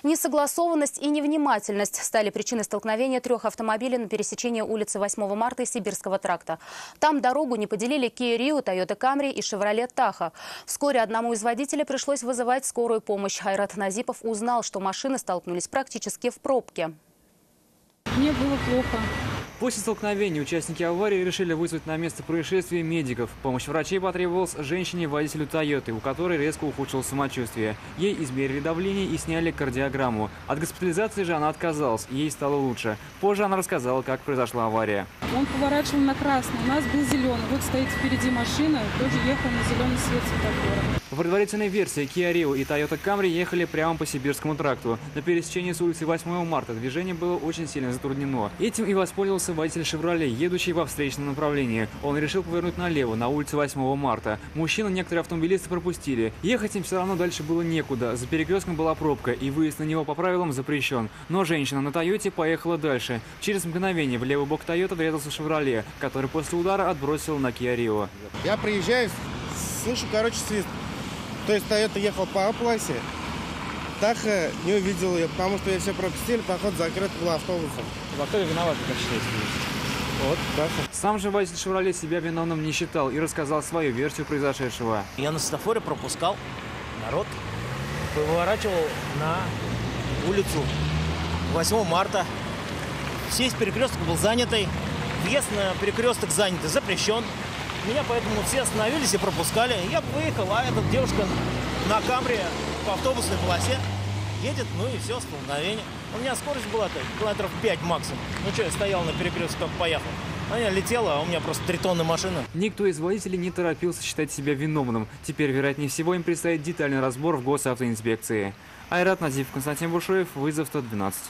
Несогласованность и невнимательность стали причиной столкновения 3 автомобилей на пересечении улицы 8 марта и Сибирского тракта. Там дорогу не поделили Kia Rio, Toyota Camry и Chevrolet Tahoe. Вскоре одному из водителей пришлось вызывать скорую помощь. Айрат Назипов узнал, что машины столкнулись практически в пробке. Мне было плохо. После столкновения участники аварии решили вызвать на место происшествия медиков. Помощь врачей потребовалась женщине-водителю «Тойоты», у которой резко ухудшилось самочувствие. Ей измерили давление и сняли кардиограмму. От госпитализации же она отказалась, ей стало лучше. Позже она рассказала, как произошла авария. Он поворачивал на красный, у нас был зеленый. Вот стоит впереди машина, тоже ехал на зеленый свет светофора. В предварительной версии Kia Rio и Toyota Camry ехали прямо по Сибирскому тракту. На пересечении с улицы 8 марта движение было очень сильно затруднено. Этим и воспользовался водитель «Шевроле», едущий во встречном направлении. Он решил повернуть налево, на улице 8 марта. Мужчину некоторые автомобилисты пропустили. Ехать им все равно дальше было некуда. За перекрестком была пробка, и выезд на него по правилам запрещен. Но женщина на «Тойоте» поехала дальше. Через мгновение в левый бок «Тойота» врезался «Шевроле», который после удара отбросил на Kia Rio. Я приезжаю, слышу, свист. То есть «Тойота» ехал по А-классе. Таха не увидел ее, потому что ее все пропустили, проход закрыт был автобусом. А кто виноват, как считаете? Вот, Таха. Сам же водитель «Шевроле» себя виновным не считал и рассказал свою версию произошедшего. Я на светофоре пропускал народ, поворачивал на улицу 8 марта. Весь перекресток был занятый, въезд на перекресток занятый, запрещен. Меня поэтому все остановились и пропускали. Я выехал, а эта девушка на Камри по автобусной полосе едет, ну и все, столкновение. У меня скорость была-то километров 5 максимум. Ну что, я стоял на перекрестке, как поехал. Она летела, а у меня просто 3 тонны машины. Никто из водителей не торопился считать себя виновным. Теперь, вероятнее всего, им предстоит детальный разбор в госавтоинспекции. Айрат Назипов, Константин Бушуев, вызов 112.